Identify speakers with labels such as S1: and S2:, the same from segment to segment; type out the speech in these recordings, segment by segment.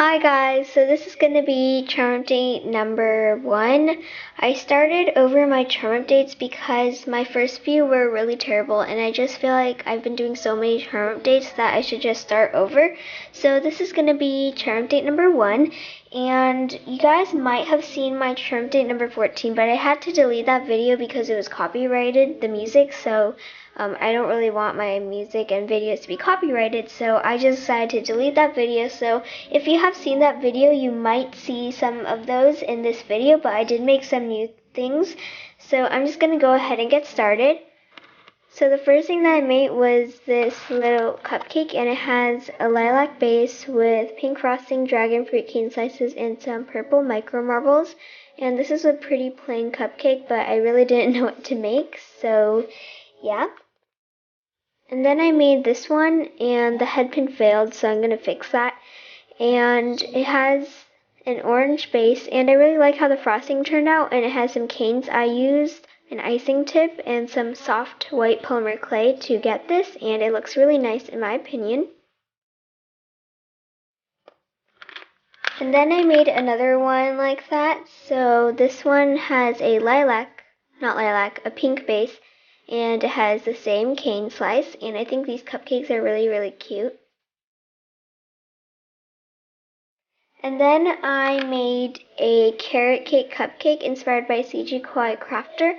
S1: Hi guys, so this is going to be charm update number 1. I started over my charm updates because my first few were really terrible and I just feel like I've been doing so many charm updates that I should just start over. So this is going to be charm update number 1, and you guys might have seen my charm update number 14, but I had to delete that video because it was copyrighted, the music, so I don't really want my music and videos to be copyrighted, so I just decided to delete that video. So if you have seen that video, you might see some of those in this video, but I did make some new things. So I'm just going to go ahead and get started. So the first thing that I made was this little cupcake, and it has a lilac base with pink frosting, dragon fruit cane slices, and some purple micro marbles. And this is a pretty plain cupcake, but I really didn't know what to make, so yeah. And then I made this one, and the head pin failed, so I'm going to fix that. And it has an orange base, and I really like how the frosting turned out, and it has some canes. I used an icing tip and some soft white polymer clay to get this, and it looks really nice in my opinion. And then I made another one like that. So this one has a a pink base, and it has the same cane slice, and I think these cupcakes are really cute. And then I made a carrot cake cupcake inspired by CG Kawaii Crafter.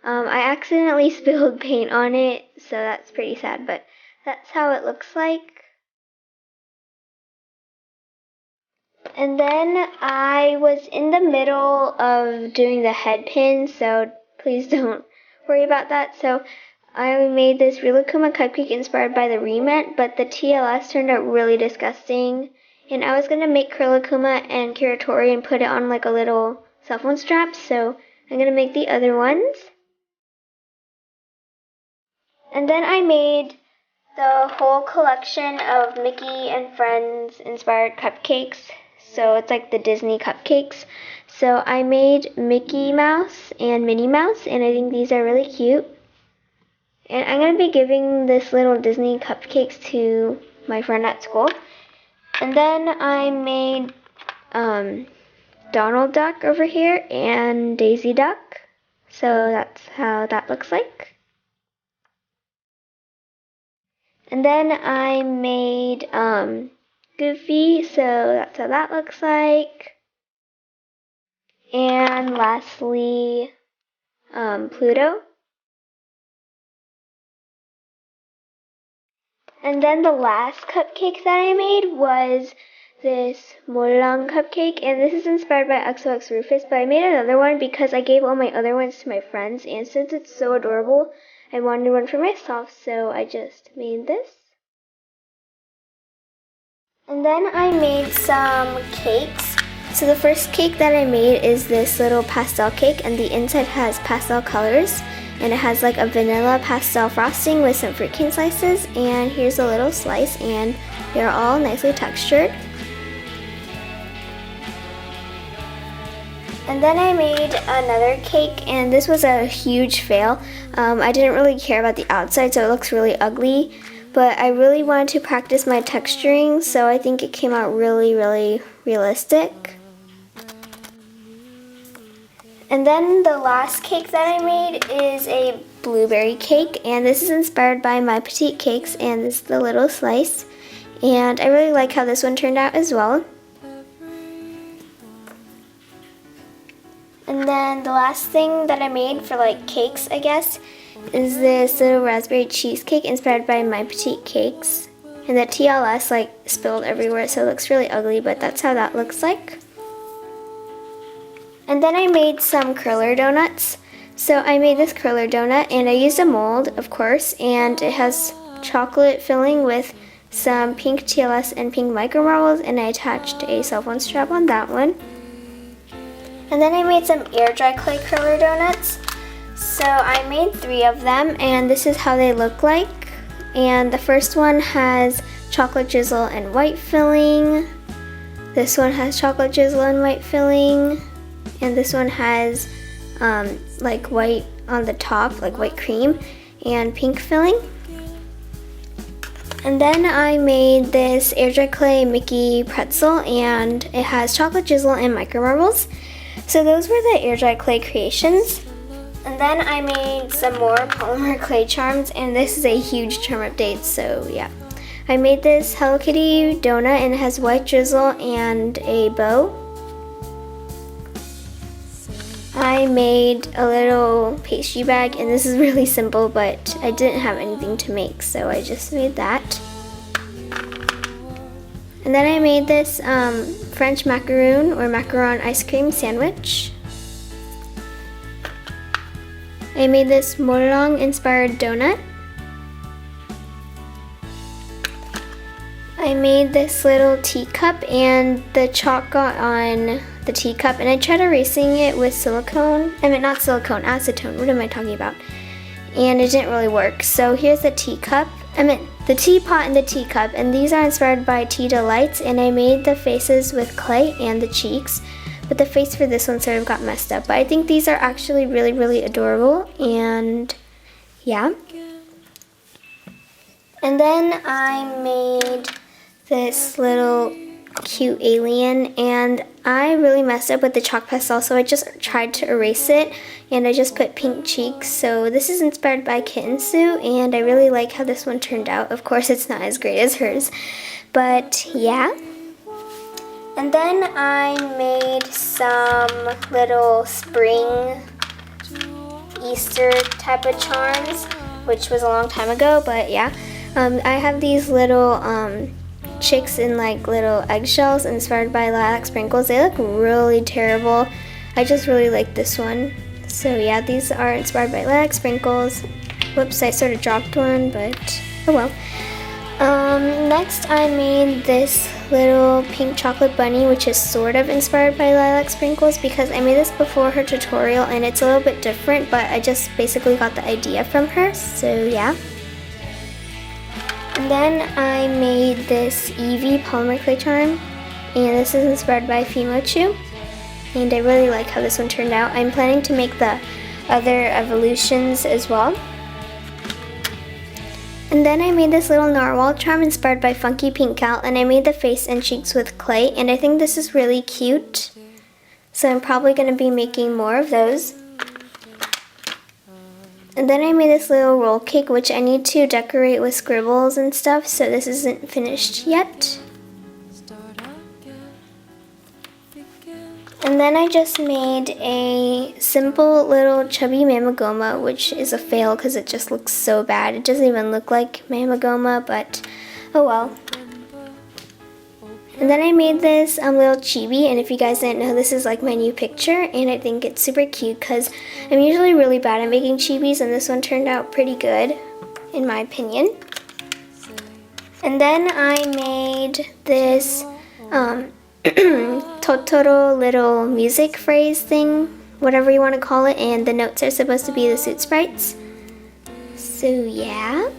S1: I accidentally spilled paint on it, so that's pretty sad, but that's how it looks like. And then I was in the middle of doing the head pin, so please don't worry about that. So I made this Rilakuma cupcake inspired by the Rement, but the TLS turned out really disgusting. And I was going to make Rilakuma and Kiratori and put it on like a little cell phone strap, so I'm going to make the other ones. And then I made the whole collection of Mickey and Friends inspired cupcakes. So it's like the Disney cupcakes. So I made Mickey Mouse and Minnie Mouse, and I think these are really cute. And I'm going to be giving this little Disney cupcakes to my friend at school. And then I made Donald Duck over here and Daisy Duck. So that's how that looks like. And then I made Goofy, so that's how that looks like. And lastly, Pluto. And then the last cupcake that I made was this Molang cupcake, and this is inspired by XOX Rufus, but I made another one because I gave all my other ones to my friends, and since it's so adorable, I wanted one for myself, so I just made this. And then I made some cakes. So the first cake that I made is this little pastel cake, and the inside has pastel colors, and it has like a vanilla pastel frosting with some fruit cane slices, and here's a little slice, and they're all nicely textured. And then I made another cake, and this was a huge fail. I didn't really care about the outside, so it looks really ugly, but I really wanted to practice my texturing, so I think it came out really realistic. And then the last cake that I made is a blueberry cake, and this is inspired by My Petite Cakes, and this is the little slice. And I really like how this one turned out as well. And then the last thing that I made for like cakes, I guess, is this little raspberry cheesecake inspired by My Petite Cakes. And the TLS like spilled everywhere, so it looks really ugly, but that's how that looks like. And then I made some curler donuts. So I made this curler donut, and I used a mold, of course, and it has chocolate filling with some pink TLS and pink micro marbles, and I attached a cell phone strap on that one. And then I made some air dry clay curler donuts. So I made 3 of them, and this is how they look like. And the first one has chocolate drizzle and white filling. This one has chocolate drizzle and white filling. And this one has like white on the top, like white cream, and pink filling. And then I made this air dry clay Mickey pretzel, and it has chocolate drizzle and micro marbles. So those were the air dry clay creations. And then I made some more polymer clay charms, and this is a huge charm update, so yeah. I made this Hello Kitty donut, and it has white drizzle and a bow. I made a little pastry bag, and this is really simple, but I didn't have anything to make, so I just made that. And then I made this French macaroon or macaron ice cream sandwich. I made this Morong inspired donut. I made this little teacup, and the chalk got on the teacup, and I tried erasing it with silicone. I mean, not silicone, acetone. What am I talking about? And it didn't really work. So here's the teacup. I meant the teapot and the teacup, and these are inspired by Tea Delights, and I made the faces with clay and the cheeks, but the face for this one sort of got messed up. But I think these are actually really, really adorable, and yeah. And then I made this little cute alien, and I really messed up with the chalk pastel, so I just tried to erase it, and I just put pink cheeks. So this is inspired by Kitten Sue, and I really like how this one turned out. Of course, it's not as great as hers, but yeah. And then I made some little spring Easter type of charms, which was a long time ago, but yeah. I have these little chicks in like little eggshells inspired by lilac sprinkles. They look really terrible. I just really like this one. So yeah, these are inspired by lilac sprinkles. Whoops, I sort of dropped one, but oh well. Next I made this little pink chocolate bunny, which is sort of inspired by lilac sprinkles because I made this before her tutorial, and it's a little bit different, but I just basically got the idea from her, so yeah. And then I made this Eevee polymer clay charm, and this is inspired by Fimochu, and I really like how this one turned out. I'm planning to make the other evolutions as well. And then I made this little narwhal charm inspired by Funky Pink Cow, and I made the face and cheeks with clay, and I think this is really cute. So I'm probably going to be making more of those. And then I made this little roll cake, which I need to decorate with scribbles and stuff, so this isn't finished yet. And then I just made a simple little chubby Mamagoma, which is a fail because it just looks so bad. It doesn't even look like Mamagoma, but oh well. And then I made this little chibi, and if you guys didn't know, this is like my new picture, and I think it's super cute because I'm usually really bad at making chibis, and this one turned out pretty good, in my opinion. And then I made this Totoro little music phrase thing, whatever you want to call it, and the notes are supposed to be the suit sprites. So yeah.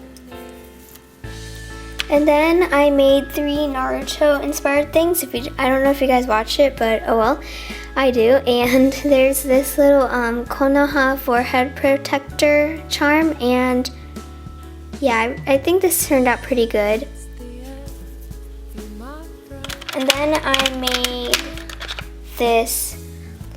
S1: And then I made 3 Naruto inspired things. I don't know if you guys watch it, but oh well, I do. And there's this little Konoha forehead protector charm, and yeah, I think this turned out pretty good. And then I made this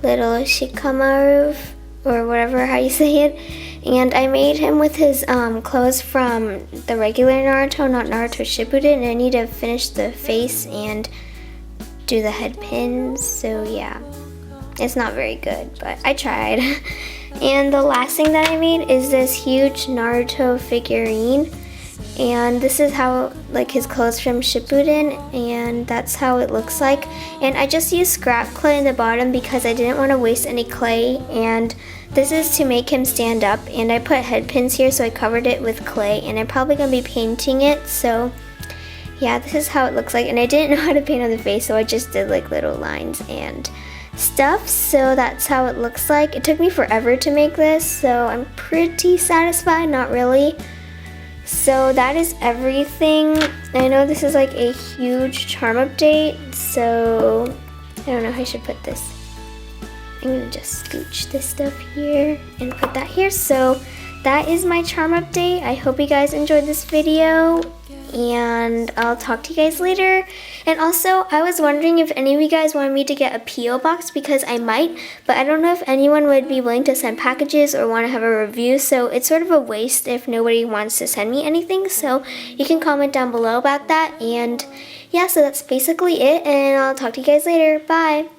S1: little Shikamaru, or whatever how you say it, and I made him with his clothes from the regular Naruto, not Naruto Shippuden, and I need to finish the face and do the head pins, so yeah. It's not very good, but I tried. And the last thing that I made is this huge Naruto figurine, and this is how, like, his clothes from Shippuden, and that's how it looks like. And I just used scrap clay in the bottom because I didn't want to waste any clay, and this is to make him stand up, and I put head pins here, so I covered it with clay, and I'm probably going to be painting it, so yeah, this is how it looks like. And I didn't know how to paint on the face, so I just did like little lines and stuff, so that's how it looks like. It took me forever to make this, so I'm pretty satisfied, not really. So that is everything. I know this is like a huge charm update, so I don't know how I should put this. I'm gonna just scooch this stuff here and put that here. So that is my charm update. I hope you guys enjoyed this video. and I'll talk to you guys later. And also, I was wondering if any of you guys wanted me to get a P.O. box, because I might, but I don't know if anyone would be willing to send packages or want to have a review, so it's sort of a waste if nobody wants to send me anything. So you can comment down below about that. And yeah, so that's basically it, and I'll talk to you guys later. Bye!